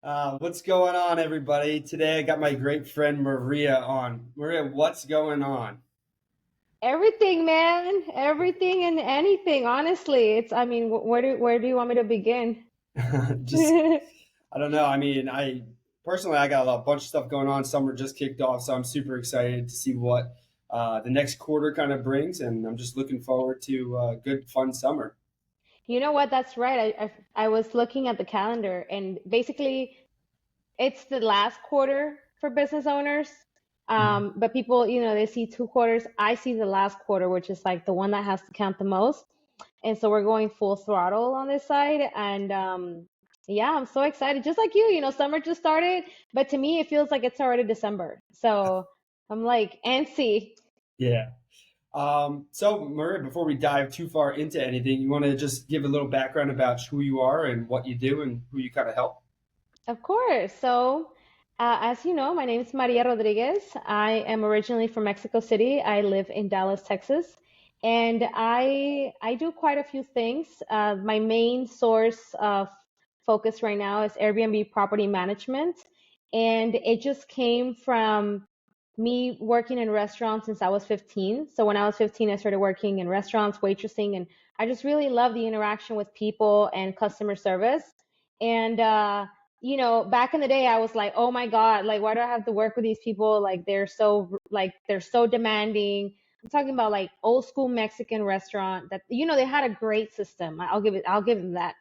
What's going on, everybody? Today I got my great friend Maria on. Maria, what's going on? Everything, man. Everything and anything. Honestly, I mean, where do you want me to begin? Just, I don't know. I mean, I personally, I got a bunch of stuff going on. Summer just kicked off, so I'm super excited to see what the next quarter kind of brings, and I'm just looking forward to a good, fun summer. You know what? That's right. I was looking at the calendar, and basically, it's the last quarter for business owners. Mhm. But people, they see 2 quarters. I see the last quarter, which is like the one that has to count the most. And so we're going full throttle on this side. And yeah, I'm so excited. Just like you, summer just started, but to me, it feels like it's already December. So I'm like antsy. Yeah. So, Maria, before we dive too far into anything, you want to just give a little background about who you are and what you do and who you kind of help? Of course. So, as you know, my name is Maria Rodriguez. I am originally from Mexico City. I live in Dallas, Texas, and I do quite a few things. My main source of focus right now is Airbnb property management, and it just came from me working in restaurants since I was 15. So when I was 15, I started working in restaurants, waitressing, and I just really love the interaction with people and customer service. And back in the day, I was like, oh my God, like, why do I have to work with these people? Like, they're so demanding. I'm talking about like old school Mexican restaurant that, they had a great system. I'll give them that.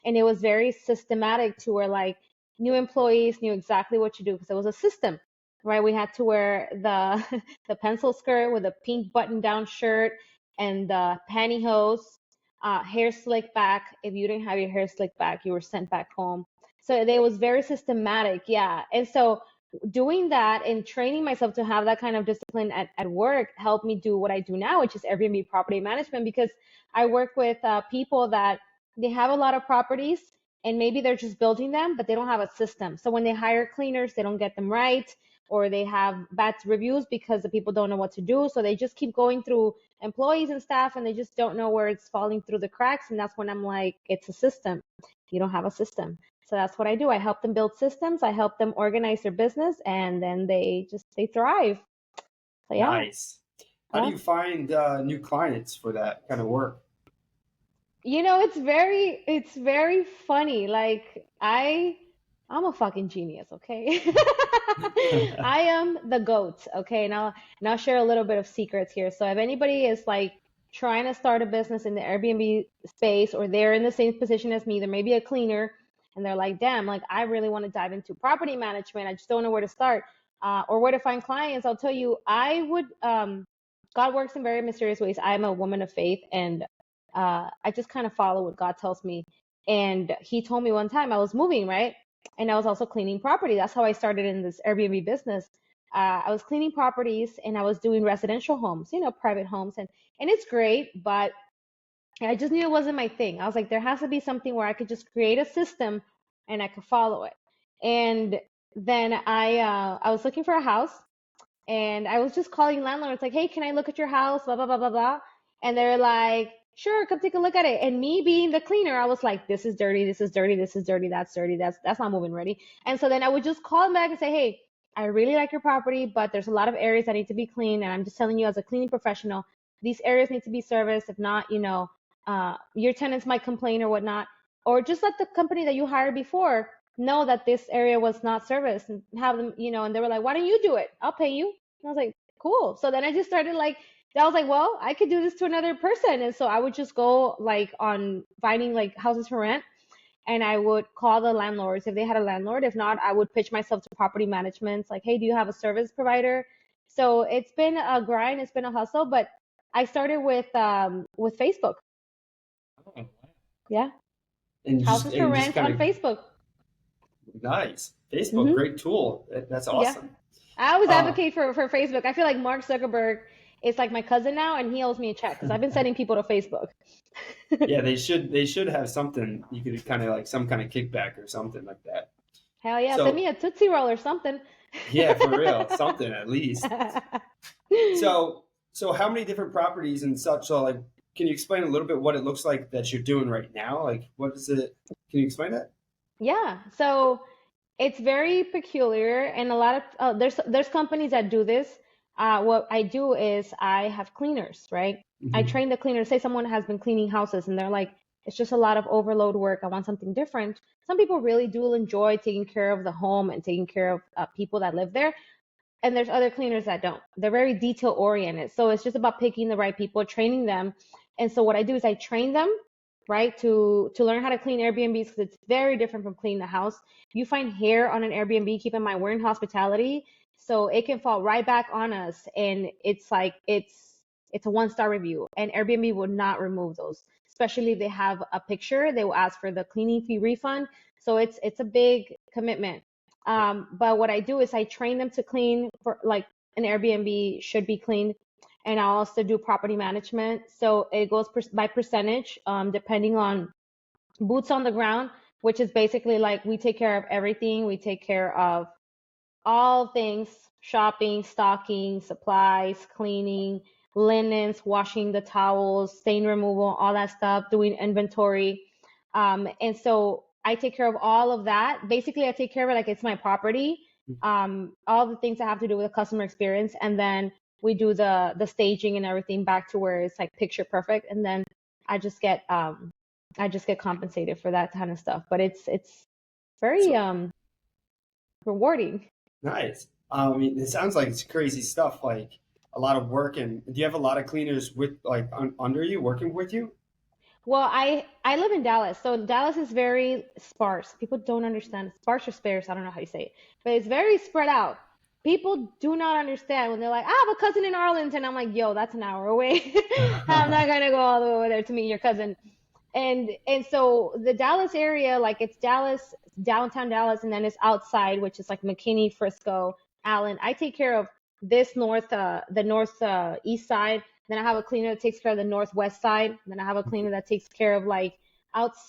And it was very systematic to where like new employees knew exactly what to do because it was a system, right? We had to wear the the pencil skirt with a pink button down shirt and the pantyhose, hair slicked back. If you didn't have your hair slicked back, you were sent back home. So it was very systematic, yeah. And so doing that and training myself to have that kind of discipline at work helped me do what I do now, which is Airbnb property management, because I work with people that they have a lot of properties and maybe they're just building them, but they don't have a system. So when they hire cleaners, they don't get them right, or they have bad reviews because the people don't know what to do. So they just keep going through employees and staff and they just don't know where it's falling through the cracks. And that's when I'm like, it's a system. You don't have a system. So that's what I do. I help them build systems. I help them organize their business, and then they thrive. So yeah, Nice. How do yeah. you find new clients for that kind of work? It's very funny. Like I'm a fucking genius, okay? I am the goat, okay? Now share a little bit of secrets here. So if anybody is like trying to start a business in the Airbnb space, or they're in the same position as me, there may be a cleaner and they're like, damn, like I really want to dive into property management. I just don't know where to start, or where to find clients. I'll tell you, God works in very mysterious ways. I am a woman of faith, and I just kind of follow what God tells me. And He told me one time I was moving, right? And I was also cleaning property. That's how I started in this Airbnb business. I was cleaning properties and I was doing residential homes, private homes, and it's great, but I just knew it wasn't my thing. I was like, there has to be something where I could just create a system and I could follow it. And then I was looking for a house, and I was just calling landlords like, hey, can I look at your house? Blah, blah, blah, blah, blah. And they're like, sure, come take a look at it. And me being the cleaner, I was like, this is dirty, this is dirty, this is dirty, that's dirty, that's not moving ready. And so then I would just call them back and say, hey, I really like your property, but there's a lot of areas that need to be cleaned. And I'm just telling you, as a cleaning professional, these areas need to be serviced. If not, your tenants might complain or whatnot. Or just let the company that you hired before know that this area was not serviced, and have them, and they were like, why don't you do it? I'll pay you. And I was like, cool. So then I just started like, I was like, well, I could do this to another person. And so I would just go like on finding like houses for rent, and I would call the landlords if they had a landlord. If not, I would pitch myself to property management. Like, hey, do you have a service provider? So it's been a grind, it's been a hustle, but I started with Facebook. Yeah. Houses for And just rent kind on of Facebook. nice. Facebook, Hmm. great tool. That's Yeah. awesome. I always Uh, advocate for Facebook. I feel like Mark Zuckerberg is like my cousin now, and he owes me a check because I've been sending people to Facebook. yeah, they should have something you could kind of like some kind of kickback or something like that. Hell yeah, send So me a Tootsie Roll or something. yeah, for real, something at least. So how many different properties and such? So like, can you explain a little bit what it looks like that you're doing right now? Like, what is it? Can you explain that? Yeah. So It's very peculiar, and a lot of there's companies that do this. What I do is I have cleaners, right? I Hmm. train the cleaners. Say someone has been cleaning houses, and they're like, it's just a lot of overload work. I want something different. Some people really do enjoy taking care of the home and taking care of people that live there, and there's other cleaners that don't. They're very detail oriented. So it's just about picking the right people, training them. And so what I do is I train them, right, to learn how to clean Airbnbs because it's very different from cleaning the house. You find hair on an Airbnb, keep in mind we're in hospitality, so it can fall right back on us, and it's like it's a one-star review, and Airbnb will not remove those, especially if they have a picture. They will ask for the cleaning fee refund. So it's a big commitment. But what I do is I train them to clean for like an Airbnb should be cleaned. And I also do property management. So it goes by percentage, depending on boots on the ground, which is basically like we take care of everything. We take care of all things shopping, stocking, supplies, cleaning, linens, washing the towels, stain removal, all that stuff, doing inventory. And so I take care of all of that. Basically, I take care of it like it's my property. All the things I have to do with the customer experience. And then we do the staging and everything back to where it's like picture perfect. And then I just get I just get compensated for that kind of stuff. But it's very So rewarding. nice. I mean, it sounds like it's crazy stuff, like a lot of work. And do you have a lot of cleaners with like under you, working with you? Well, I live in Dallas, so Dallas is very sparse. People don't understand sparse or sparse. I don't know how you say it, but it's very spread out. People do not understand when they're like, "I have a cousin in Arlington." I'm like, "Yo, that's an hour away. I'm not gonna go all the way over there to meet your cousin." And so the Dallas area, like it's Dallas, downtown Dallas, and then it's outside, which is like McKinney, Frisco, Allen. I take care of this the north east side. Then I have a cleaner that takes care of the northwest side. Then I have a cleaner that takes care of like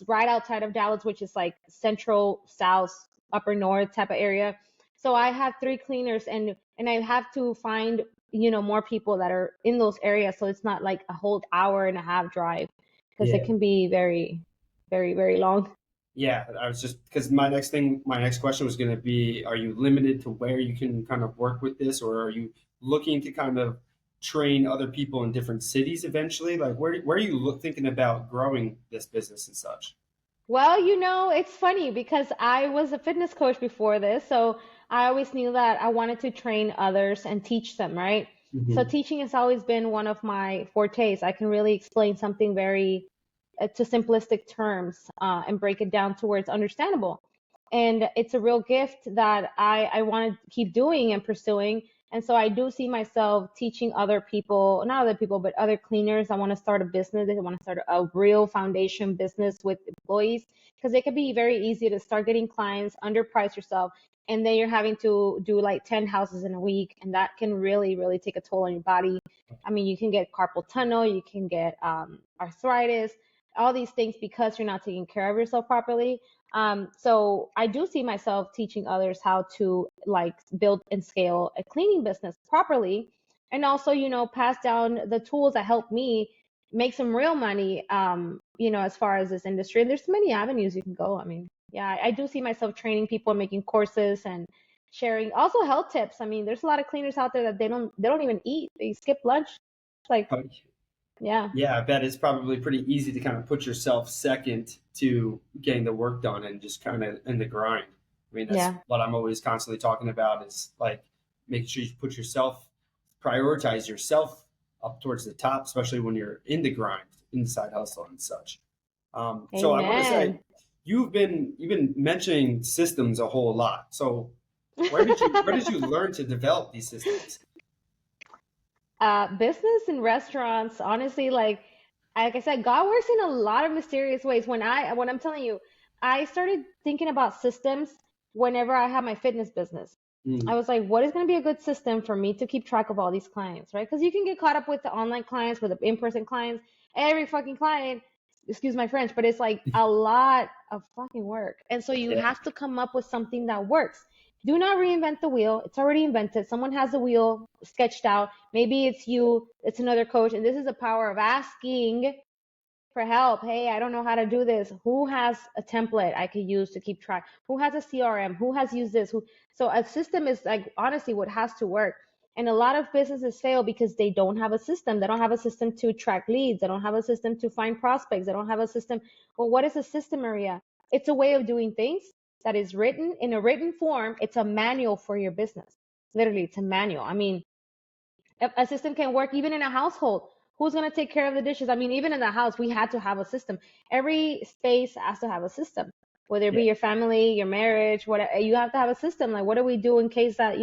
right outside of Dallas, which is like central, south, upper north type of area. So I have three cleaners, and I have to find more people that are in those areas, so it's not like a whole hour and a half drive because it Yeah. can be very, very, very long. Yeah, I was just because my next question was going to be, are you limited to where you can kind of work with this, or are you looking to kind of train other people in different cities eventually? Like, where are you thinking about growing this business and such? Well, it's funny because I was a fitness coach before this, so I always knew that I wanted to train others and teach them, right? So Hmm. teaching has always been one of my fortes. I can really explain something very to simplistic terms and break it down to where it's understandable. And it's a real gift that I want to keep doing and pursuing. And so I do see myself teaching other people, not other people, but other cleaners. I want to start a business. I want to start a real foundation business with employees because it could be very easy to start getting clients, underprice yourself, and then you're having to do like 10 houses in a week. And that can really, really take a toll on your body. I mean, you can get carpal tunnel, you can get arthritis, all these things because you're not taking care of yourself properly. So I do see myself teaching others how to like build and scale a cleaning business properly, and also pass down the tools that help me make some real money. As far as this industry, and there's many avenues you can go. I mean, yeah, I do see myself training people, making courses, and sharing also health tips. I mean, there's a lot of cleaners out there that they don't even eat. They skip lunch. It's like, yeah, Yeah, I bet it's probably pretty easy to kind of put yourself second to getting the work done and just kind of in the grind. I mean, that's yeah, what I'm always constantly talking about is like making sure you put yourself, prioritize yourself up towards the top, especially when you're in the grind, inside hustle and such. So I want to say amen. you've been mentioning systems a whole lot. So where did you learn to develop these systems? Business and restaurants, honestly, like I said, God works in a lot of mysterious ways. When I'm telling you, I started thinking about systems whenever I had my fitness business. I Mm, was like, what is going to be a good system for me to keep track of all these clients, right? Because you can get caught up with the online clients, with the in-person clients. Every fucking client, excuse my French, but it's like a lot of fucking work. And so you yeah. have to come up with something that works. Do not reinvent the wheel. It's already invented. Someone has the wheel sketched out. Maybe it's you, it's another coach. And this is the power of asking for help. Hey, I don't know how to do this. Who has a template I could use to keep track? Who has a CRM? Who has used this? Who? So a system is like honestly what has to work. And a lot of businesses fail because they don't have a system. They don't have a system to track leads. They don't have a system to find prospects. They don't have a system. Well, what is a system, Maria? It's a way of doing things that is written in a written form. It's a manual for your business. Literally, it's a manual. I mean, a system can work even in a household. Who's going to take care of the dishes? I mean, even in the house, we had to have a system. Every space has to have a system, whether it Yeah. be your family, your marriage, whatever. You have to have a system. Like, what do we do in case that,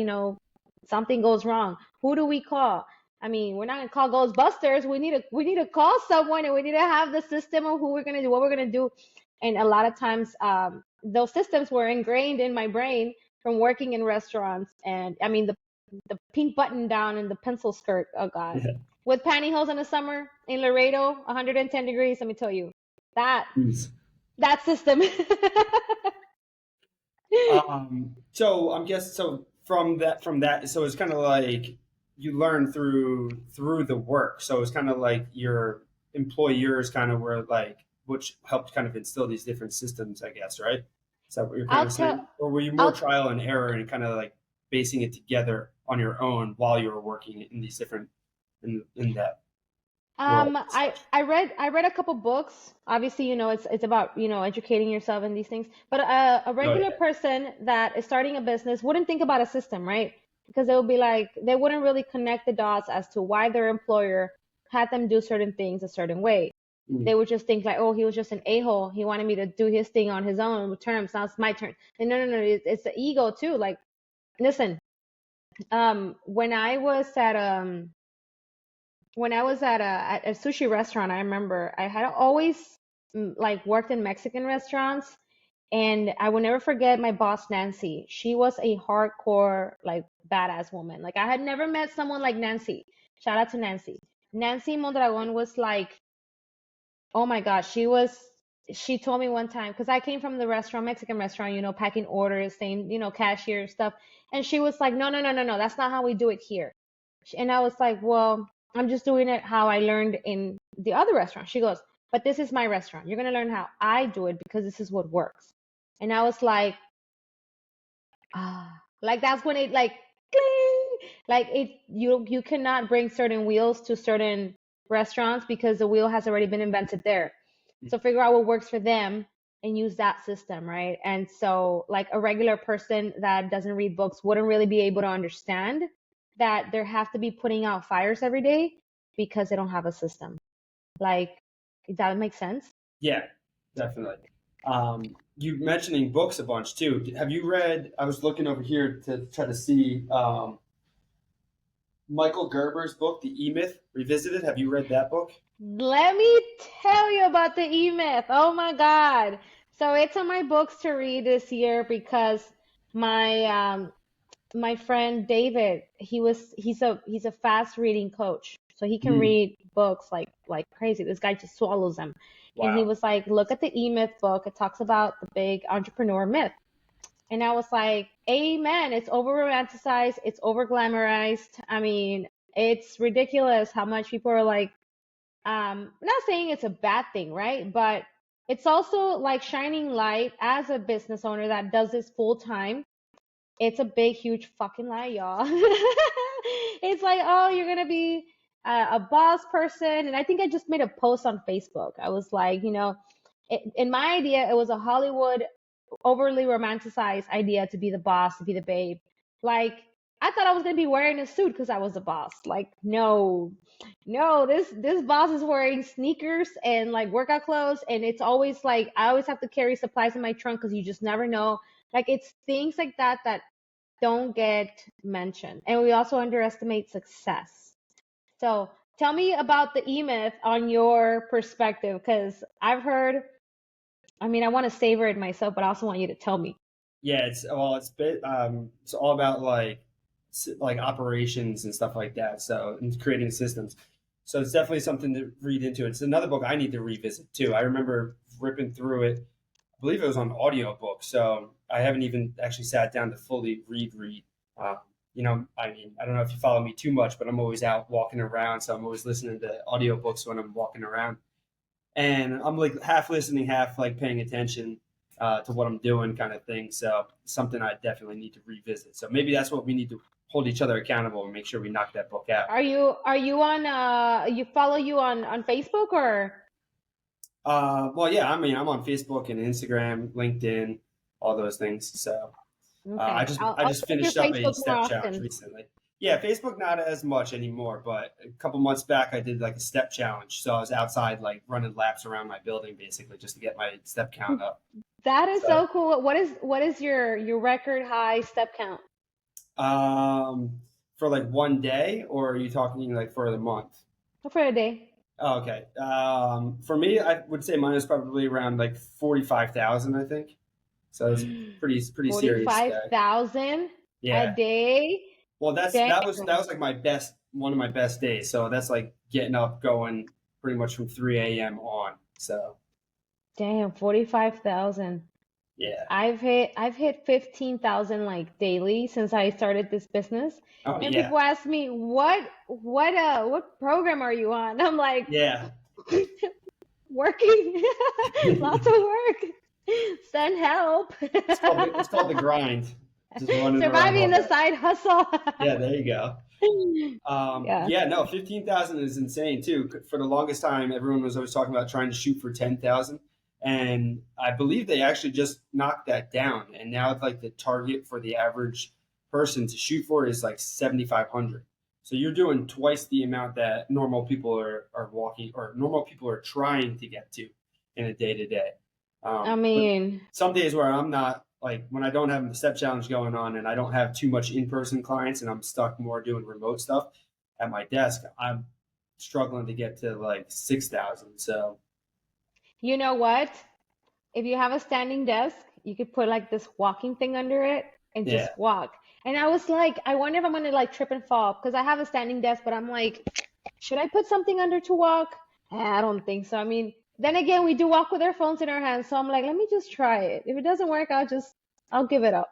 something goes wrong? Who do we call? I mean, we're not going to call Ghostbusters. We need to call someone, and we need to have the system of who we're going to do, what we're going to do. And a lot of times, those systems were ingrained in my brain from working in restaurants. And I mean, the pink button down and the pencil skirt. Oh God. Yeah. With pantyhose in the summer in Laredo, 110 degrees. Let me tell you, that Jeez. that system. So I'm guessing so from that so it's kind of like you learn through the work. So it's kind of like your employers kind of were like which helped kind of instill these different systems, I guess, right? Is that what you're kind I'll of tell. saying? Or were you more I'll. trial and error and kind of like basing it together on your own while you were working in these different in that world as I such? I read I read a couple books. Obviously, it's about educating yourself in these things. But a Oh regular yeah. person that is starting a business wouldn't think about a system, right? Because they would be like they wouldn't really connect the dots as to why their employer had them do certain things a certain way. Mm. They would just think like, oh, he was just an a-hole. He wanted me to do his thing on his own terms. Now it's my turn. And no, no, no, it's the ego too. Like, listen, when I was at a sushi restaurant, I remember I had always like worked in Mexican restaurants, and I will never forget my boss Nancy. She was a hardcore like badass woman. Like I had never met someone like Nancy. Shout out to Nancy. Nancy Mondragon was like, oh my gosh, she told me one time, because I came from the restaurant, Mexican restaurant, packing orders, saying, cashier stuff. And she was like, no, no, no, no, no, that's not how we do it here. And I was like, well, I'm just doing it how I learned in the other restaurant. She goes, but this is my restaurant. You're going to learn how I do it because this is what works. And I was like that's when it like, cling, like you cannot bring certain wheels to certain restaurants because the wheel has already been invented there. So figure out what works for them and use that system, right? And so like a regular person that doesn't read books wouldn't really be able to understand that they have to be putting out fires every day because they don't have a system. Like, does that make sense? Yeah, definitely. You mentioning books a bunch too. Have you read? I was looking over here to try to see Michael Gerber's book, The E Myth Revisited. Have you read that book? Let me tell you about the E-Myth. Oh my God. So it's on my books to read this year because my my friend David, he's a fast reading coach. So he can Mm, read books like crazy. This guy just swallows them. And he wow. was like, look at the E-Myth book. It talks about the big entrepreneur myth. And I was like, amen. It's over romanticized, it's over glamorized. I mean, it's ridiculous how much people are like, not saying it's a bad thing, right? But it's also like shining light as a business owner that does this full time. It's a big, huge fucking lie, y'all. It's like, oh, you're gonna be a boss person, and I think I just made a post on Facebook. I was like, in my idea, it was a Hollywood overly romanticized idea to be the boss, to be the babe. Like, I thought I was gonna be wearing a suit because I was the boss. Like, no, no, this boss is wearing sneakers and like workout clothes, and it's always like I always have to carry supplies in my trunk because you just never know. Like, it's things like that that don't get mentioned, and we also underestimate success. So, tell me about the E-Myth on your perspective, because I've heard. I mean, I want to savor it myself, but I also want you to tell me. Yeah, it's all about like operations and stuff like that. So and creating systems. So it's definitely something to read into. It's another book I need to revisit too. I remember ripping through it. I believe it was on audiobook, so I haven't even actually sat down to fully read. Uh, I mean, I don't know if you follow me too much, but I'm always out walking around, so I'm always listening to audiobooks when I'm walking around. and I'm like half listening, half like paying attention to what I'm doing, kind of thing. So something I definitely need to revisit. So maybe that's what we need to hold each other accountable and make sure we knock that book out. Are you on you follow you on Facebook or Well, yeah, I mean, I'm on Facebook and Instagram, LinkedIn, all those things. So I okay. just I'll I I'll just check your finished up a Facebook more step challenge often. recently. Yeah, Facebook not as much anymore, but a couple months back I did like a step challenge. So I was outside like running laps around my building basically just to get my step count up. That is So so cool. What is your record high step count for like one day, or are you talking like for the month? for a day? Oh, okay. For me, I would say mine is probably around like 45,000, I think. So it's pretty serious day. 45,000 a Yeah. day? Well, Damn. that was like my best one of my best days. So that's like getting up, going pretty much from 3 a.m. on. So Damn, 45,000. yeah. I've hit 15,000 like daily since I started this business. Oh And yeah. people ask me, what program are you on? I'm like, Yeah. working. Lots of work. Send help. It's called the grind. Just running around Surviving all the day. side hustle. Yeah, there you go. Yeah. Yeah, no, 15,000 is insane too. For the longest time, everyone was always talking about trying to shoot for 10,000. And I believe they actually just knocked that down. And now it's like the target for the average person to shoot for is like 7,500. So you're doing twice the amount that normal people are walking or normal people are trying to get to in a day to day. I But mean, some days where I'm not like when I don't have the step challenge going on and I don't have too much in person clients and I'm stuck more doing remote stuff at my desk, I'm struggling to get to like 6,000. So you know what? If you have a standing desk, you could put like this walking thing under it and yeah, just walk. And I was like, I wonder if I'm gonna like trip and fall because I have a standing desk, but I'm like, should I put something under to walk? I don't think so. I mean, then again, we do walk with our phones in our hands, so I'm like, let me just try it. If it doesn't work, I'll give it up.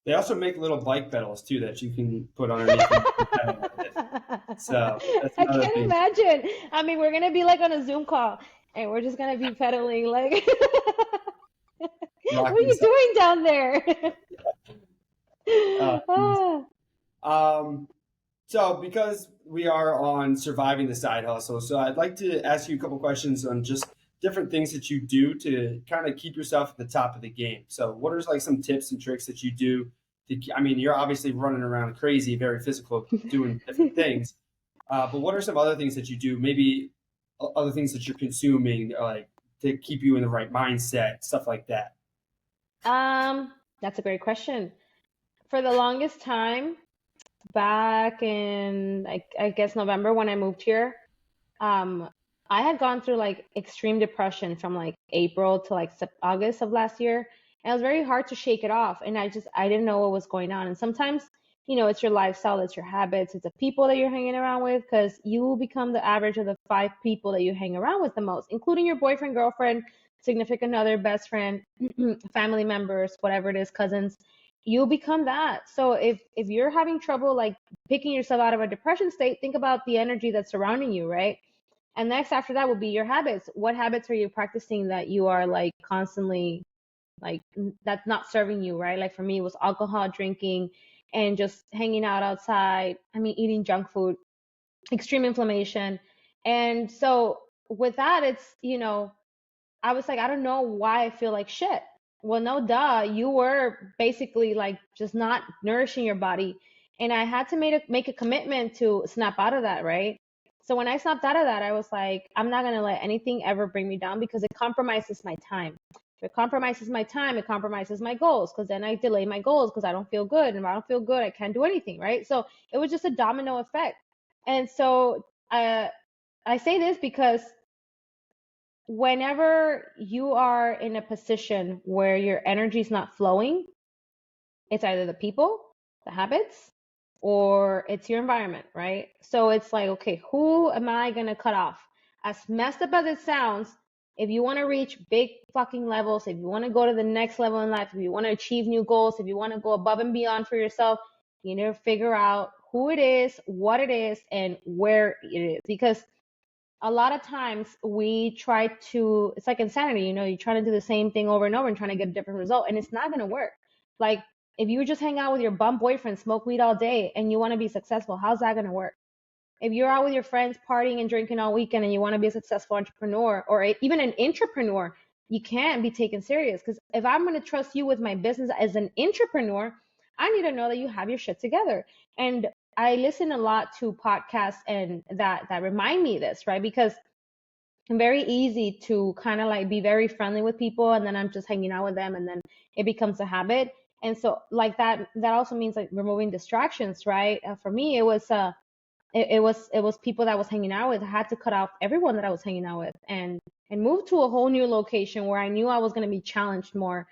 they also make little bike pedals too that you can put underneath and you can pedal with. So that's I another can't thing. imagine. I mean, we're gonna be like on a Zoom call and we're just gonna be pedaling like, what are Rocking you stuff. doing down there? Uh, Ah. um, So, because we are on surviving the side hustle, so I'd like to ask you a couple questions on just different things that you do to kind of keep yourself at the top of the game. So, what are like some tips and tricks that you do? I mean, you're obviously running around crazy, very physical, doing different things. But what are some other things that you do? Maybe other things that you're consuming, like to keep you in the right mindset, stuff like that. Um, that's a great question. For the longest time, back in I guess November when I moved here, um, I had gone through like extreme depression from like April to like August of last year. And it was very hard to shake it off. And I didn't know what was going on. And sometimes, it's your lifestyle, it's your habits, it's the people that you're hanging around with, because you will become the average of the five people that you hang around with the most, including your boyfriend, girlfriend, significant other, best friend, family members, whatever it is, cousins. You'll become that. So if you're having trouble like picking yourself out of a depression state, think about the energy that's surrounding you, right? And next after that will be your habits. What habits are you practicing that you are like constantly like that's not serving you, right? Like for me, it was alcohol, drinking, and just hanging out outside. I mean, eating junk food, extreme inflammation. And so with that, I was like, I don't know why I feel like shit. Well, no, duh. You were basically like just not nourishing your body. And I had to make a commitment to snap out of that, right? So when I snapped out of that, I was like, I'm not going to let anything ever bring me down because it compromises my time. If it compromises my time, it compromises my goals because then I delay my goals because I don't feel good. And if I don't feel good, I can't do anything, right? So it was just a domino effect. And so I say this because whenever you are in a position where your energy is not flowing, it's either the people, the habits, or it's your environment, right? So it's like, okay, who am I going to cut off? As messed up as it sounds, if you want to reach big fucking levels, if you want to go to the next level in life, if you want to achieve new goals, if you want to go above and beyond for yourself, you need to figure out who it is, what it is, and where it is. Because a lot of times we try to, it's like insanity, you're trying to do the same thing over and over and trying to get a different result, and it's not going to work. Like, if you just hang out with your bum boyfriend, smoke weed all day, and you want to be successful, how's that going to work? If you're out with your friends partying and drinking all weekend and you want to be a successful entrepreneur or even an entrepreneur, you can't be taken serious. Because if I'm going to trust you with my business as an entrepreneur, I need to know that you have your shit together. And I listen a lot to podcasts and that remind me of this, right? Because I'm very easy to kind of like be very friendly with people, and then I'm just hanging out with them, and then it becomes a habit. And so like that also means like removing distractions, right? For me, it was people that I was hanging out with. I had to cut off everyone that I was hanging out with and move to a whole new location where I knew I was going to be challenged more.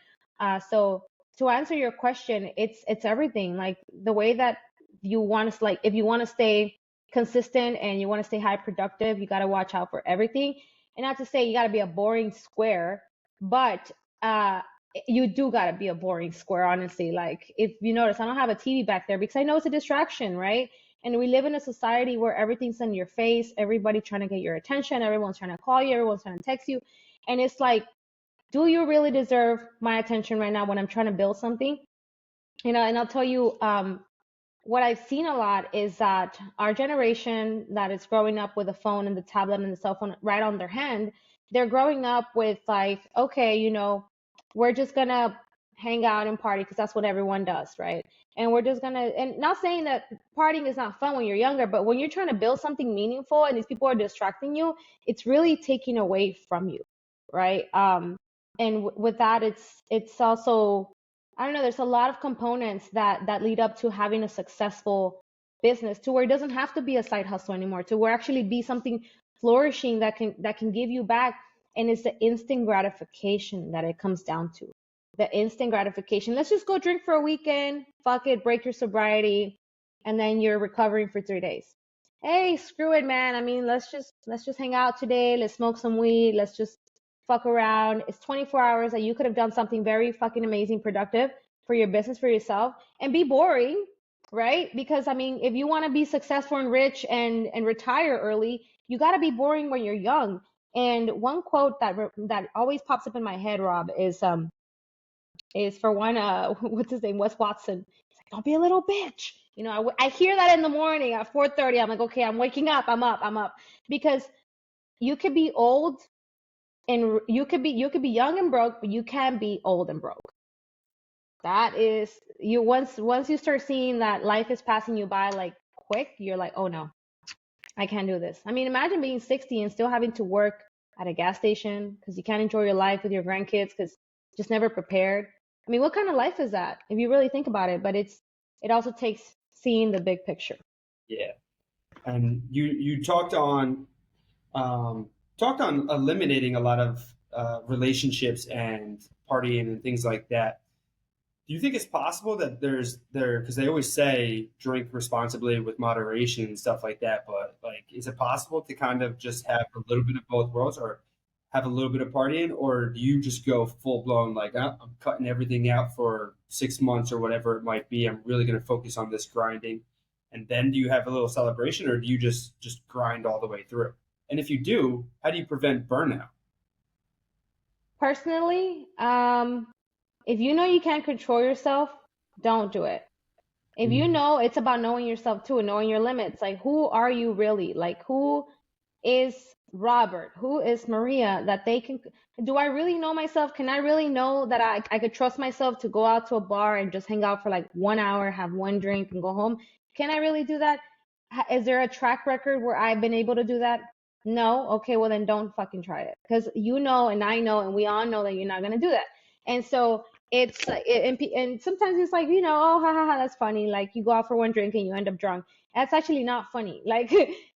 So to answer your question, it's everything. Like the way that you want to, like, if you want to stay consistent and you want to stay high productive, you got to watch out for everything. And not to say you got to be a boring square, but uh you do got to be a boring square, honestly. Like, if you notice, I don't have a TV back there because I know it's a distraction, right? And we live in a society where everything's in your face, everybody trying to get your attention, everyone's trying to call you, everyone's trying to text you. And it's like, do you really deserve my attention right now when I'm trying to build something? And I'll tell you, what I've seen a lot is that our generation that is growing up with a phone and the tablet and the cell phone right on their hand, they're growing up with like, okay, we're just gonna hang out and party because that's what everyone does, right? And we're just gonna, and not saying that partying is not fun when you're younger, but when you're trying to build something meaningful and these people are distracting you, it's really taking away from you, right? And with that, it's also, I don't know, there's a lot of components that lead up to having a successful business, to where it doesn't have to be a side hustle anymore, to where actually be something flourishing that can give you back. And it's the instant gratification that it comes down to. The instant gratification. Let's just go drink for a weekend, fuck it, break your sobriety, and then you're recovering for 3 days. Hey, screw it, man. I mean, let's just hang out today. Let's smoke some weed. Let's just fuck around. It's 24 hours that you could have done something very fucking amazing, productive for your business, for yourself, and be boring, right? Because I mean, if you want to be successful and rich and retire early, you got to be boring when you're young. And one quote that always pops up in my head, Rob, is for one, what's his name, Wes Watson. He's like, "Don't be a little bitch." I hear that in the morning at 4:30. I'm like, okay, I'm waking up. I'm up because you could be old and you could be young and broke, but you can't be old and broke. That is, you once you start seeing that life is passing you by like quick, you're like, oh no, I can't do this. I mean, imagine being 60 and still having to work at a gas station because you can't enjoy your life with your grandkids because just never prepared. I mean, what kind of life is that if you really think about it? But it also takes seeing the big picture. Yeah. And you talked on eliminating a lot of relationships and partying and things like that. Do you think it's possible that because they always say drink responsibly with moderation and stuff like that, but like, is it possible to kind of just have a little bit of both worlds, or have a little bit of partying, or do you just go full blown like, I'm cutting everything out for 6 months or whatever it might be. I'm really going to focus on this grinding, and then do you have a little celebration, or do you just grind all the way through? And if you do, how do you prevent burnout? Personally, if you know you can't control yourself, don't do it. If you Mhm. know, it's about knowing yourself too, and knowing your limits. Like, who are you really? Like, who is Robert? Who is Maria? That they can. Do I really know myself? Can I really know that I could trust myself to go out to a bar and just hang out for like 1 hour, have one drink, and go home? Can I really do that? Is there a track record where I've been able to do that? No. Okay, well then don't fucking try it, because you know, and I know, and we all know that you're not gonna do that. And so it's like, and sometimes it's like, oh, ha ha ha, that's funny. Like, you go out for one drink and you end up drunk. That's actually not funny. Like,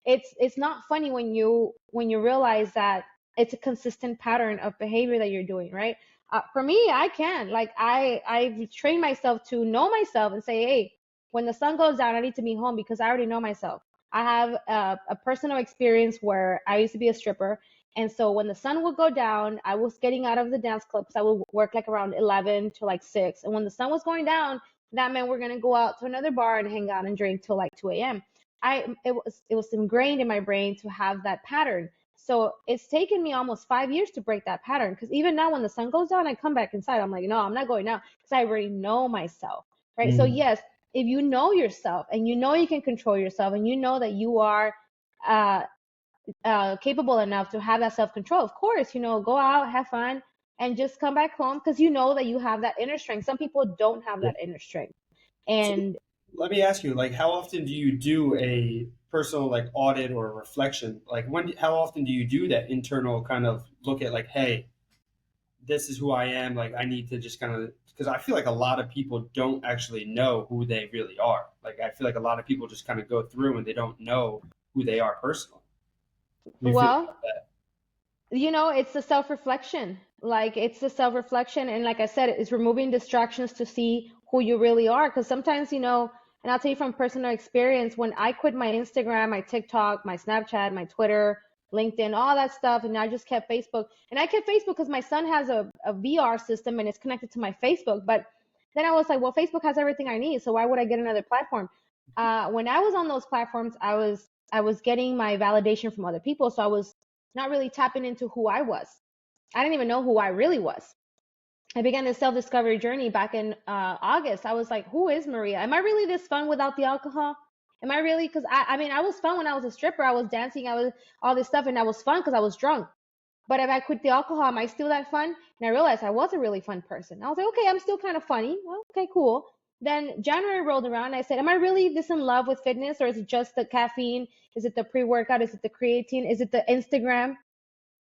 it's not funny when you realize that it's a consistent pattern of behavior that you're doing, right? For me, I can, like, I've trained myself to know myself and say, hey, when the sun goes down, I need to be home because I already know myself. I have a personal experience where I used to be a stripper, and so when the sun would go down, I was getting out of the dance club because I would work like around 11 to like 6. And when the sun was going down, that meant we're going to go out to another bar and hang out and drink till like 2 a.m. It was ingrained in my brain to have that pattern. So it's taken me almost 5 years to break that pattern. Because even now, when the sun goes down, I come back inside. I'm like, no, I'm not going out because I already know myself, right? So Mm. yes, if you know yourself and you know you can control yourself and you know that you are uh, capable enough to have that self control, of course, go out, have fun, and just come back home because you know that you have that inner strength. Some people don't have Yeah. that inner strength. So And let me ask you, like, how often do you do a personal like audit or reflection? Like, how often do you do that internal kind of look at like, hey, this is who I am. Like, I need to just kind of because I feel like a lot of people don't actually know who they really are. Like, I feel like a lot of people just kind of go through and they don't know who they are personally. Do you feel well, about that? it's the self-reflection. Like it's the self-reflection, and like I said, it's removing distractions to see who you really are. Because sometimes, and I'll tell you from personal experience, when I quit my Instagram, my TikTok, my Snapchat, my Twitter, LinkedIn, all that stuff, and I just kept Facebook. And I kept Facebook because my son has a VR system and it's connected to my Facebook. But then I was like, well, Facebook has everything I need, so why would I get another platform? When I was on those platforms, I was getting my validation from other people, so I was not really tapping into who I was. I didn't even know who I really was. I began this self discovery journey back in August. I was like, who is Maria? Am I really this fun without the alcohol? Am I really? Because I mean, I was fun when I was a stripper. I was dancing, I was all this stuff, and I was fun because I was drunk. But if I quit the alcohol, am I still that fun? And I realized I was a really fun person. I was like, okay, I'm still kind of funny. Well, okay, cool. Then January rolled around and I said, am I really this in love with fitness, or is it just the caffeine? Is it the pre workout? Is it the creatine? Is it the Instagram?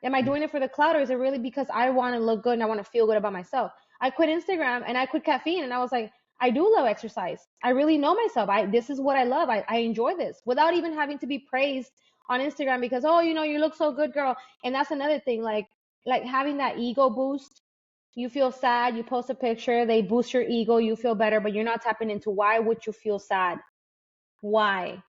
Am I doing it for the cloud, or is it really because I want to look good and I want to feel good about myself? I quit Instagram and I quit caffeine and I was like, I do love exercise. I really know myself. This is what I love. I enjoy this without even having to be praised on Instagram because, oh, you look so good, girl. And that's another thing, like having that ego boost. You feel sad, you post a picture, they boost your ego, you feel better, but you're not tapping into why would you feel sad? Why?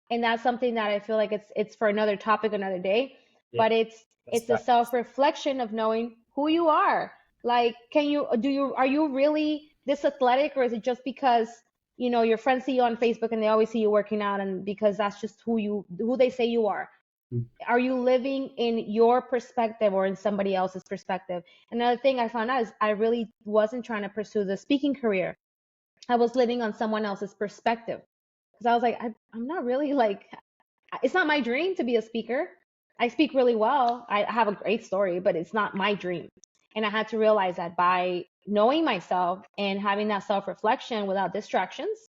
And that's something that I feel like it's for another topic another day, Yeah, but it's that's it's a that. self-reflection of knowing who you are. Like, are you really this athletic, or is it just because your friends see you on Facebook and they always see you working out, and because that's just who they say you are? Are you living in your perspective or in somebody else's perspective? Another thing I found out is I really wasn't trying to pursue the speaking career. I was living on someone else's perspective because I was like, I'm not really like, it's not my dream to be a speaker. I speak really well. I have a great story, but it's not my dream. And I had to realize that by knowing myself and having that self reflection without distractions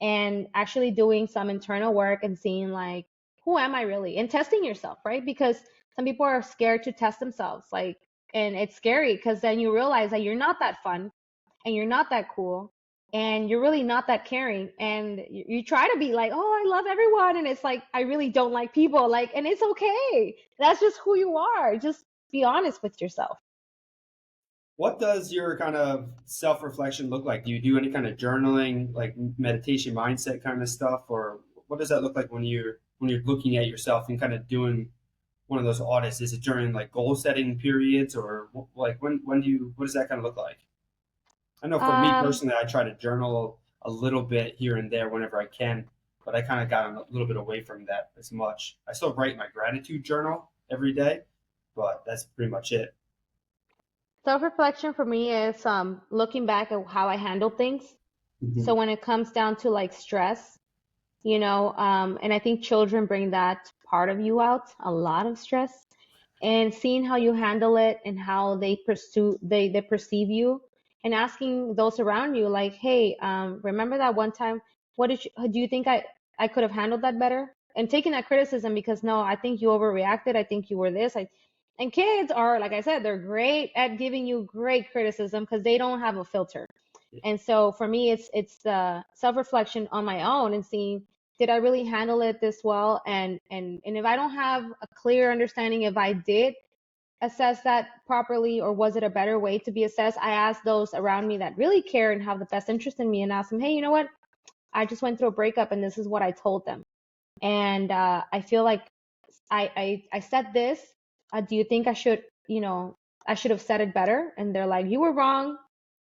and actually doing some internal work and seeing like, who am I really? And testing yourself, right? Because some people are scared to test themselves. Like, and it's scary because then you realize that you're not that fun and you're not that cool and you're really not that caring, and you try to be like, oh, I love everyone, and it's like, I really don't like people, like, and it's okay, that's just who you are. Just be honest with yourself. What does your kind of self reflection look like? Do you do any kind of journaling, like meditation, mindset kind of stuff, or what does that look like when you're looking at yourself and kind of doing one of those audits? Is it during like goal setting periods, or like when do you? What does that kind of look like? I know for me um personally, I try to journal a little bit here and there whenever I can, but I kind of got a little bit away from that as much. I still write my gratitude journal every day, but that's pretty much it. Self-reflection for me is looking back at how I handle things. Hmm. So when it comes down to like stress, and I think children bring that part of you out, a lot of stress, and seeing how you handle it and how they perceive you, and asking those around you like, hey, remember that one time, do you think I could have handled that better? And taking that criticism, because no, I think you overreacted, I think you were this. And kids are, like I said, they're great at giving you great criticism because they don't have a filter. And so for me, it's the self-reflection on my own and seeing, did I really handle it this well? And if I don't have a clear understanding if I did assess that properly, or was it a better way to be assessed, I ask those around me that really care and have the best interest in me and ask them, hey, you know what? I just went through a breakup and this is what I told them. And I feel like I said this. Do you think I should have said it better? And they're like, you were wrong.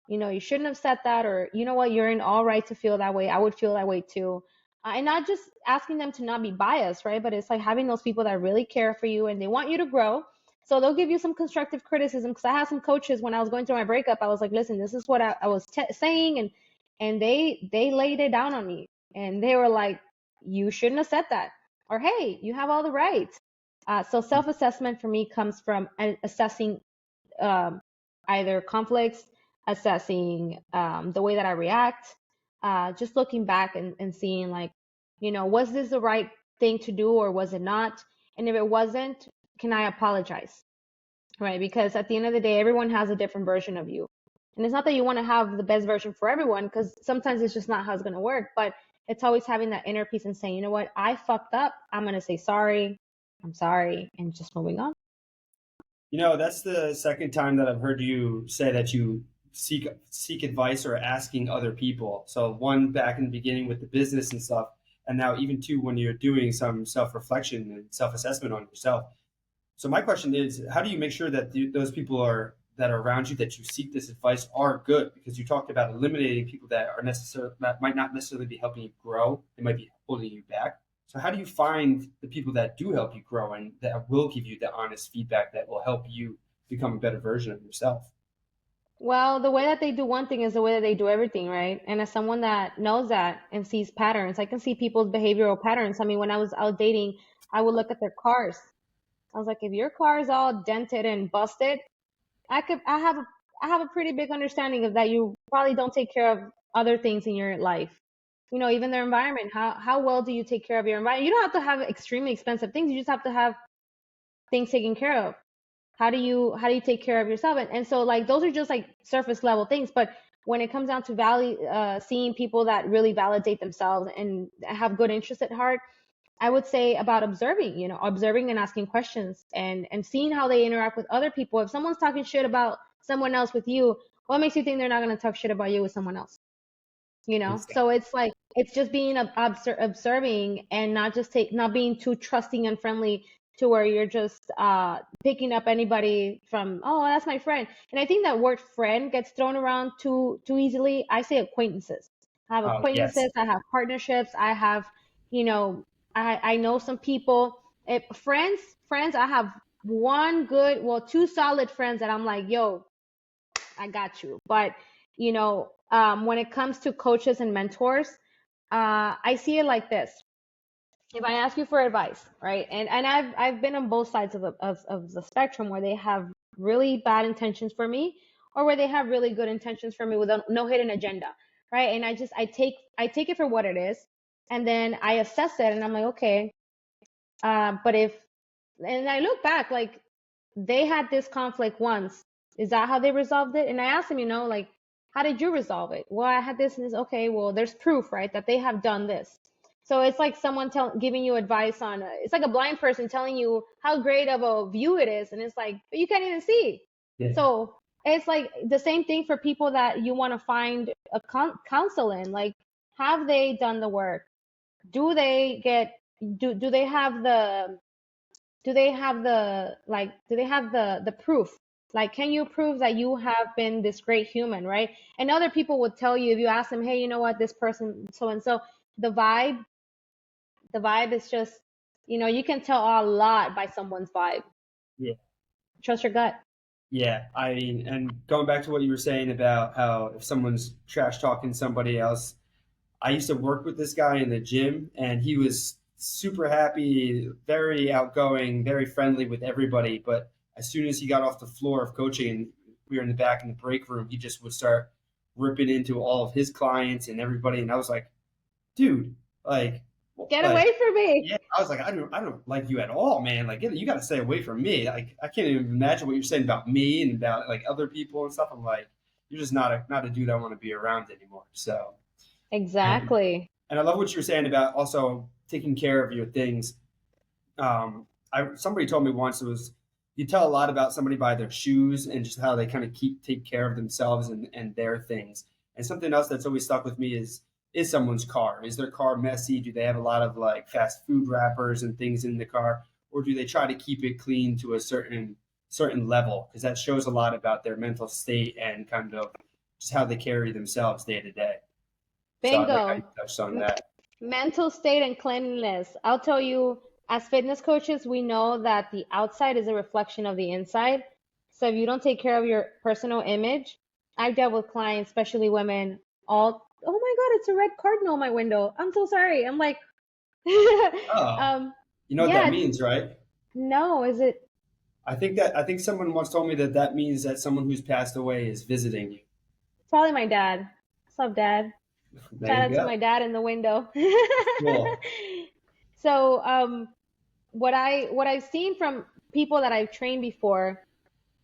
You shouldn't have said that, or you know what, you're in all right to feel that way. I would feel that way too. And not just asking them to not be biased, right? But it's like having those people that really care for you and they want you to grow. So they'll give you some constructive criticism. Because I had some coaches when I was going through my breakup. I was like, listen, this is what I was saying, and they laid it down on me, and they were like, you shouldn't have said that, or hey, you have all the rights. So self-assessment for me comes from assessing um, either conflicts, assessing the way that I react, just looking back and seeing like, was this the right thing to do or was it not? And if it wasn't, can I apologize? Right? Because at the end of the day, everyone has a different version of you. And it's not that you want to have the best version for everyone, because sometimes it's just not how it's going to work. But it's always having that inner peace and saying, you know what, I fucked up. I'm going to say sorry. I'm sorry. And just moving on. That's the second time that I've heard you say that you seek advice or asking other people. So one back in the beginning with the business and stuff, and now even two when you're doing some self-reflection and self-assessment on yourself. So my question is, how do you make sure that those people that are around you that you seek this advice are good? Because you talked about eliminating people that might not necessarily be helping you grow. They might be holding you back. So how do you find the people that do help you grow and that will give you the honest feedback that will help you become a better version of yourself? Well, the way that they do one thing is the way that they do everything, right? And as someone that knows that and sees patterns, I can see people's behavioral patterns. I mean, when I was out dating, I would look at their cars. I was like, if your car is all dented and busted, I have a pretty big understanding of that you probably don't take care of other things in your life. Even their environment. How well do you take care of your environment? You don't have to have extremely expensive things. You just have to have things taken care of. How do you take care of yourself? And so like those are just like surface level things, but when it comes down to seeing people that really validate themselves and have good interests at heart, I would say about observing and asking questions and seeing how they interact with other people. If someone's talking shit about someone else with you, what makes you think they're not going to talk shit about you with someone else? So it's like it's just being observing and not being too trusting and friendly to where you're just picking up anybody from, oh, that's my friend. And I think that word friend gets thrown around too easily. I say acquaintances. I have Oh, yes. acquaintances, I have partnerships, I have, you know I know some people. Friends, I have two solid friends that I'm like, yo, I got you. But when it comes to coaches and mentors, I see it like this. If I ask you for advice, right, and I've been on both sides of the spectrum where they have really bad intentions for me, or where they have really good intentions for me with no hidden agenda, right? And I take it for what it is, and then I assess it, and I'm like, okay, but if and I look back, like they had this conflict once. Is that how they resolved it? And I asked him, like, how did you resolve it? Well, I had this and this. Okay, well, there's proof, right, that they have done this. So it's like someone giving you advice on, it's like a blind person telling you how great of a view it is. And it's like, but you can't even see. Yeah. So it's like the same thing for people that you want to find a counsel in. Like, have they done the work? Do they get, do they have the do they have the proof, like can you prove that you have been this great human, right? And other people would tell you, if you ask them, hey, you know what, this person so and so, the vibe the vibe is just, you can tell a lot by someone's vibe. Yeah. Trust your gut. Yeah. I mean, and going back to what you were saying about how if someone's trash talking somebody else, I used to work with this guy in the gym, and he was super happy, very outgoing, very friendly with everybody. But as soon as he got off the floor of coaching and we were in the back in the break room, he just would start ripping into all of his clients and everybody. And I was like, dude, like, Get like, away from me. yeah, I was like, I don't like you at all, man. Like, you got to stay away from me. Like, I can't even imagine what you're saying about me and about like other people and stuff. I'm like, you're just not a dude I want to be around anymore. So. And Exactly. and I love what you were saying about also taking care of your things. Somebody told me once it was you tell a lot about somebody by their shoes and just how they kind of take care of themselves and their things. And something else that's always stuck with me is someone's car. Is their car messy? Do they have a lot of like fast food wrappers and things in the car, or do they try to keep it clean to a certain level? Because that shows a lot about their mental state and kind of just how they carry themselves day to day. So I like how Bingo. you touched on that. Mental state and cleanliness. I'll tell you, as fitness coaches, we know that the outside is a reflection of the inside. So if you don't take care of your personal image, I've dealt with clients, especially women, oh my God, it's a red cardinal on my window. I'm so sorry. I'm like, Oh, um, you know what that yeah, means, right? no, is it I think someone once told me that that means that someone who's passed away is visiting you. probably my dad. What's up, dad? There Shout you out to go. my dad in the window. Cool. So, what I've seen from people that I've trained before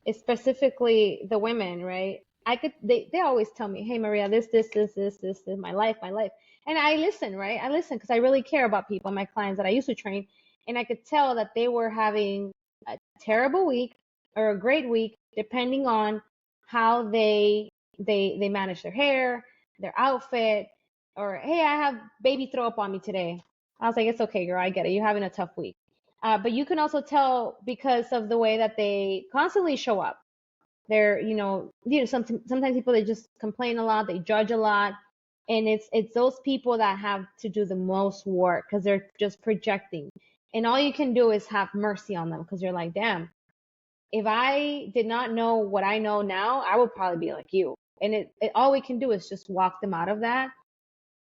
is specifically the women, right? They always tell me, "Hey Maria, this is my life, my life." And I listen, right? I listen because I really care about people, my clients that I used to train, and I could tell that they were having a terrible week or a great week depending on how they manage their hair, their outfit, or hey, I have baby throw up on me today. I was like, it's okay, girl, I get it. You're having a tough week. But you can also tell because of the way that they constantly show up. They're, sometimes people they just complain a lot, they judge a lot, and it's those people that have to do the most work because they're just projecting. And all you can do is have mercy on them because you're like, damn, if I did not know what I know now, I would probably be like you. And all we can do is just walk them out of that.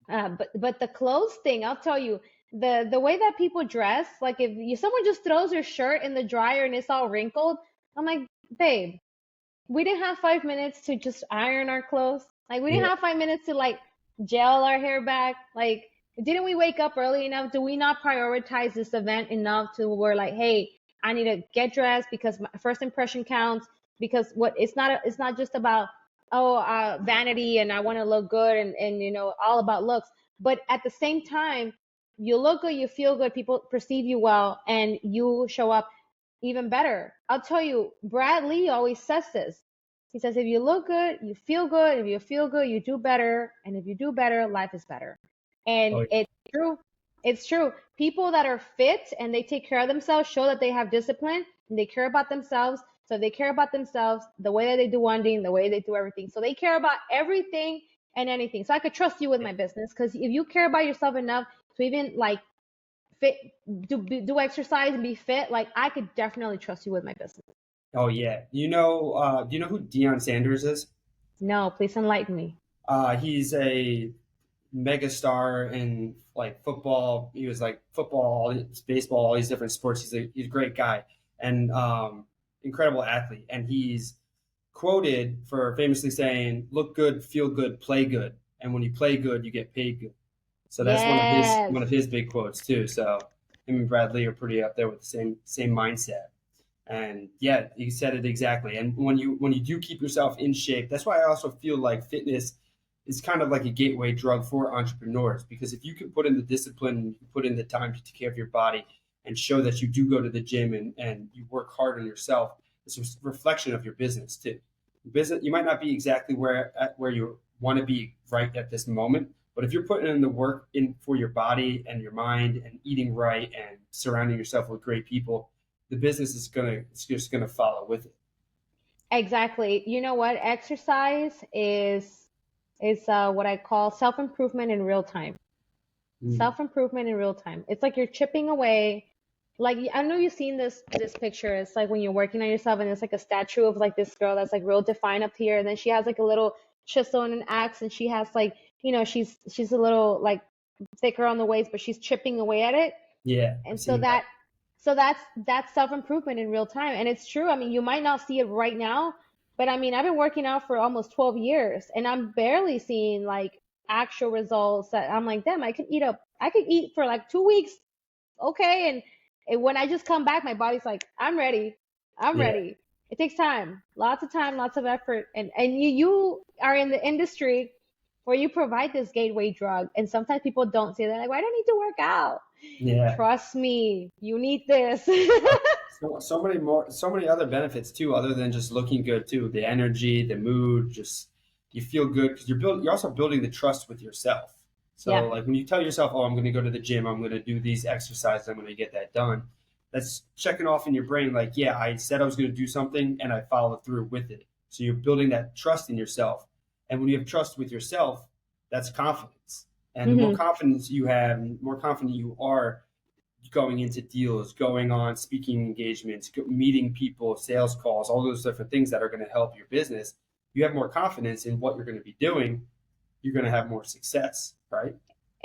But the clothes thing, I'll tell you, the way that people dress, like if someone just throws their shirt in the dryer and it's all wrinkled, I'm like, babe, we didn't have 5 minutes to just iron our clothes. Like we didn't Yeah. have 5 minutes to like gel our hair back. Like didn't we wake up early enough? Do we not prioritize this event enough to where like, hey, I need to get dressed because my first impression counts. Because what it's not just about vanity and I want to look good and all about looks. But at the same time, you look good, you feel good, people perceive you well, and you show up even better. I'll tell you, Brad Lee always says this. He says, if you look good, you feel good. If you feel good, you do better. And if you do better, life is better. And Oh, it's true. It's true. People that are fit and they take care of themselves show that they have discipline and they care about themselves. So they care about themselves, the way that they do one thing, the way they do everything. So they care about everything and anything. So I could trust you with yeah. my business because if you care about yourself enough to even like fit, do exercise and be fit, like I could definitely trust you with my business. Oh yeah. Do you know who Deion Sanders is? No, please enlighten me. He's a mega star in like football. He was like football, baseball, all these different sports. He's a great guy and incredible athlete. And he's quoted for famously saying, "Look good, feel good, play good, and when you play good, you get paid good." So that's Yes, one of his big quotes too. So him and Brad Lee are pretty up there with the same mindset. And yeah, you said it exactly. And when you do keep yourself in shape, that's why I also feel like fitness is kind of like a gateway drug for entrepreneurs because if you can put in the discipline, you can put in the time to take care of your body and show that you do go to the gym and you work hard on yourself, it's a reflection of your business too. Business, you might not be exactly where you want to be right at this moment, but if you're putting in the work in for your body and your mind and eating right and surrounding yourself with great people, the business is gonna it's just gonna follow with it. exactly. You know what? Exercise is what I call self-improvement in real time. Mm. Self-improvement in real time. It's like you're chipping away. Like I know you've seen this picture. It's like when you're working on yourself and it's like a statue of like this girl that's like real defined up here, and then she has like a little chisel and an axe, and she has like she's a little like thicker on the waist, but she's chipping away at it. Yeah, I've And so seen that. that's self-improvement in real time. And it's true. I mean, you might not see it right now, but I mean, I've been working out for almost 12 years and I'm barely seeing like actual results that I'm like, damn, I could eat for like 2 weeks. Okay. And when I just come back, my body's like, I'm ready. I'm Yeah, ready. It takes time, lots of effort. And you are in the industry where you provide this gateway drug. And sometimes people don't say that, like, why do I need to work out? yeah. Trust me, you need this. So many other benefits too, other than just looking good too. The energy, the mood, just you feel good because you're also building the trust with yourself. So Yeah, like when you tell yourself, "Oh, I'm going to go to the gym. I'm going to do these exercises. I'm going to get that done." That's checking off in your brain. Like, yeah, I said I was going to do something, and I followed through with it. So you're building that trust in yourself, and when you have trust with yourself, that's confidence. And the more Hmm. confidence you have, and more confident you are going into deals, going on speaking engagements, meeting people, sales calls, all those different things that are going to help your business, you have more confidence in what you're going to be doing, you're going to have more success, right?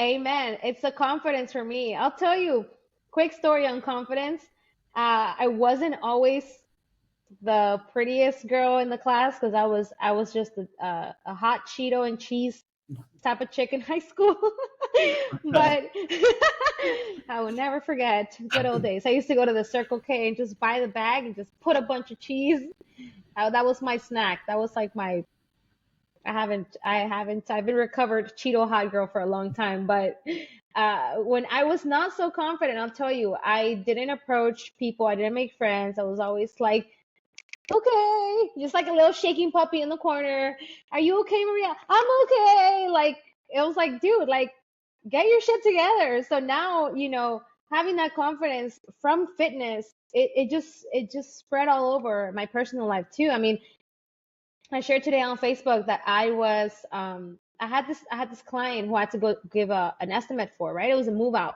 Amen. It's the confidence for me. I'll tell you, quick story on confidence. I wasn't always the prettiest girl in the class because I was just a hot Cheeto and cheese type of chick in high school. But I will never forget good old days. I used to go to the Circle K and just buy the bag and just put a bunch of cheese. That was my snack. That was like my I've been recovered Cheeto hot girl for a long time, but when I was not so confident, I'll tell you, I didn't approach people, I didn't make friends. I was always like, okay, just like a little shaking puppy in the corner. Are you okay, Maria? I'm okay. Like it was like, dude, like get your shit together. So now, having that confidence from fitness, it just spread all over my personal life too. I mean, I shared today on Facebook that I had this client who I had to go give an estimate for, right? It was a move out.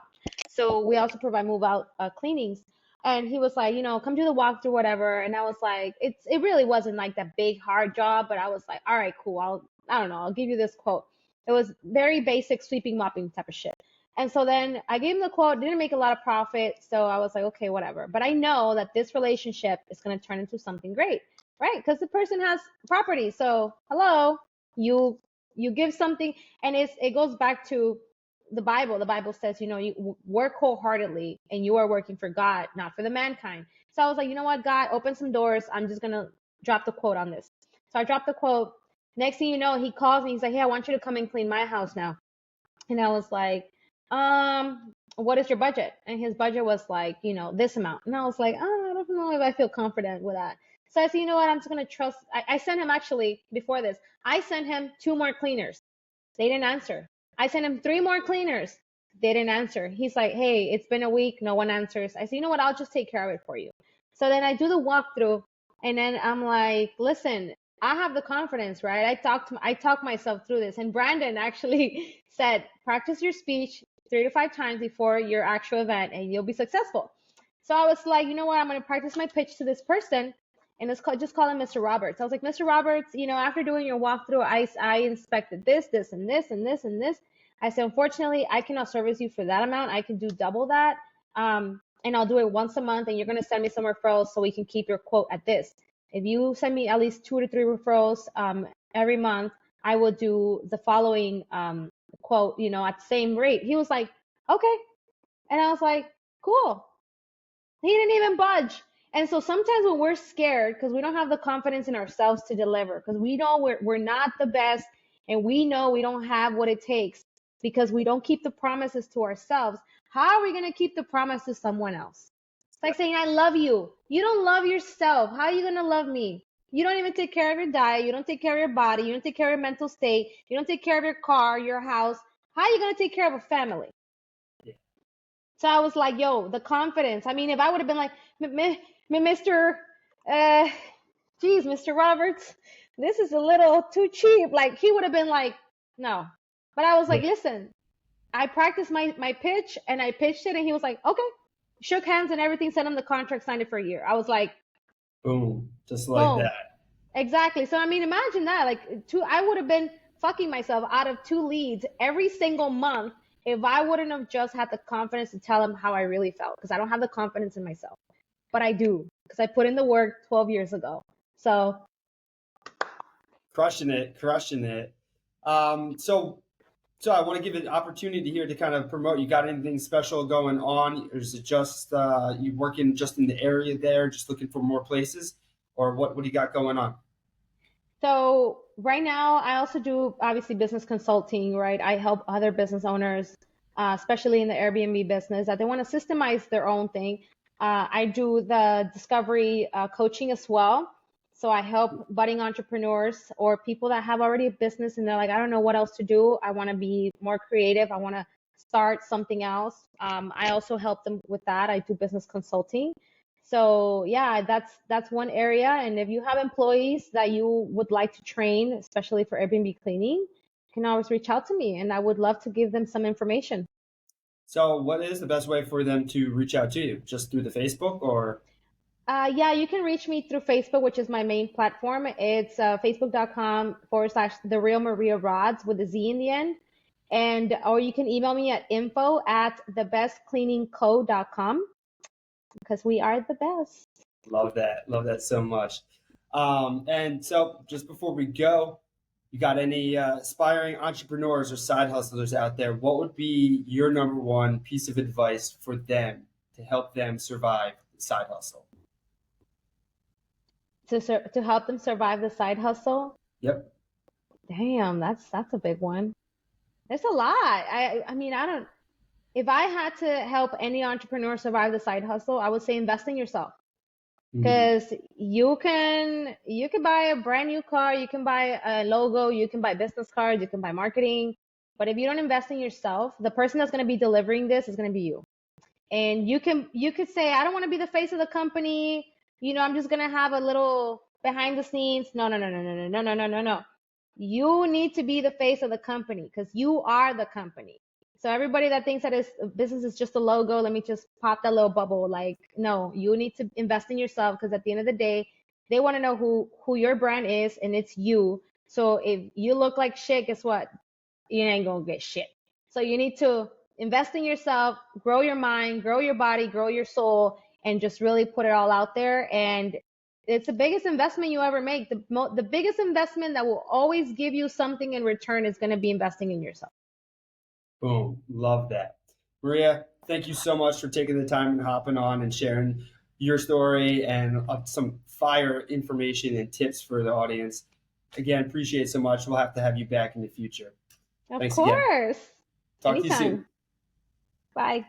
So we also provide move out cleanings. And he was like, come do the walkthrough, whatever. And I was like, it really wasn't like that big hard job, but I was like, all right, cool. I don't know, I'll give you this quote. It was very basic sweeping, mopping type of shit. And so then I gave him the quote, didn't make a lot of profit. So I was like, okay, whatever. But I know that this relationship is going to turn into something great, right? Because the person has property. So hello, you you give something, and it goes back to the Bible. The Bible says, you work wholeheartedly, and you are working for God, not for the mankind. So I was like, you know what, God, open some doors. I'm just gonna drop the quote on this. So I dropped the quote. Next thing you know, he calls me. He's like, hey, I want you to come and clean my house now. And I was like, what is your budget? And his budget was like, this amount. And I was like, oh, I don't know if I feel confident with that. So I said, you know what? I'm just going to trust. I sent him actually before this, I sent him two more cleaners. They didn't answer. I sent him three more cleaners. They didn't answer. He's like, hey, it's been a week. No one answers. I said, you know what? I'll just take care of it for you. So then I do the walkthrough, and then I'm like, listen, I have the confidence, right? I talk myself through this. And Brandon actually said, practice your speech 3 to 5 times before your actual event and you'll be successful. So I was like, you know what? I'm going to practice my pitch to this person, and just call him Mr. Roberts. I was like, Mr. Roberts, after doing your walkthrough, I inspected this, and this, and this, and this. I said, unfortunately, I cannot service you for that amount. I can do double that. And I'll do it once a month, and you're going to send me some referrals so we can keep your quote at this. If you send me at least 2 to 3 referrals every month, I will do the following quote, at the same rate. He was like, okay. And I was like, cool. He didn't even budge. And so sometimes when we're scared because we don't have the confidence in ourselves to deliver, because we know we're not the best, and we know we don't have what it takes because we don't keep the promises to ourselves, how are we going to keep the promise to someone else? It's like saying, I love you. You don't love yourself. How are you going to love me? You don't even take care of your diet. You don't take care of your body. You don't take care of your mental state. You don't take care of your car, your house. How are you going to take care of a family? Yeah. So I was like, yo, the confidence. I mean, if I would have been like, Mr. Uh, geez, Mr. Roberts, this is a little too cheap. Like, he would have been like, no. But I was like, listen, I practiced my pitch and I pitched it, and he was like, okay. Shook hands and everything, sent him the contract, signed it for a year. I was like, Boom, just like boom. that. Exactly. So, I mean, imagine that. Like, I would have been fucking myself out of 2 leads every single month if I wouldn't have just had the confidence to tell him how I really felt, because I don't have the confidence in myself. But I do, because I put in the work 12 years ago. So, Crushing it, crushing it. So I want to give an opportunity here to kind of promote. You got anything special going on? Or is it just you working just in the area there, just looking for more places, or what do you got going on? so right now I also do obviously business consulting, right? I help other business owners, especially in the Airbnb business, that they want to systemize their own thing. I do the discovery coaching as well. So I help budding entrepreneurs or people that have already a business and they're like, I don't know what else to do. I want to be more creative. I want to start something else. I also help them with that. I do business consulting. So yeah, that's one area. And if you have employees that you would like to train, especially for Airbnb cleaning, can always reach out to me, and I would love to give them some information. So, what is the best way for them to reach out to you? Just through the Facebook or? Yeah, you can reach me through Facebook, which is my main platform. It's facebook.com/ the real Maria Rods with a Z in the end. And or you can email me at info@thebestcleaningco.com because we are the best. Love that. Love that so much. And so, just before we go, you got any aspiring entrepreneurs or side hustlers out there? What would be your number one piece of advice for them to help them survive the side hustle? To help them survive the side hustle. Yep. Damn, that's a big one. There's a lot. I mean, I don't. If I had to help any entrepreneur survive the side hustle, I would say invest in yourself. Mm, Because you can buy a brand new car, you can buy a logo, you can buy business cards, you can buy marketing. But if you don't invest in yourself, the person that's going to be delivering this is going to be you. And you could say, I don't want to be the face of the company. I'm just going to have a little behind the scenes. No, no, no, no, no, no, no, no, no, no, no. You need to be the face of the company because you are the company. So everybody that thinks that is business is just a logo, let me just pop that little bubble. Like, no, you need to invest in yourself because at the end of the day, they want to know who your brand is and it's you. So if you look like shit, guess what? You ain't gonna get shit. So you need to invest in yourself, grow your mind, grow your body, grow your soul, and just really put it all out there. And it's the biggest investment you ever make. The biggest investment that will always give you something in return is going to be investing in yourself. boom. Love that. Maria, thank you so much for taking the time and hopping on and sharing your story and some fire information and tips for the audience. Again, appreciate it so much. We'll have to have you back in the future. Of Thanks again. course. Talk to you soon. Anytime. Bye.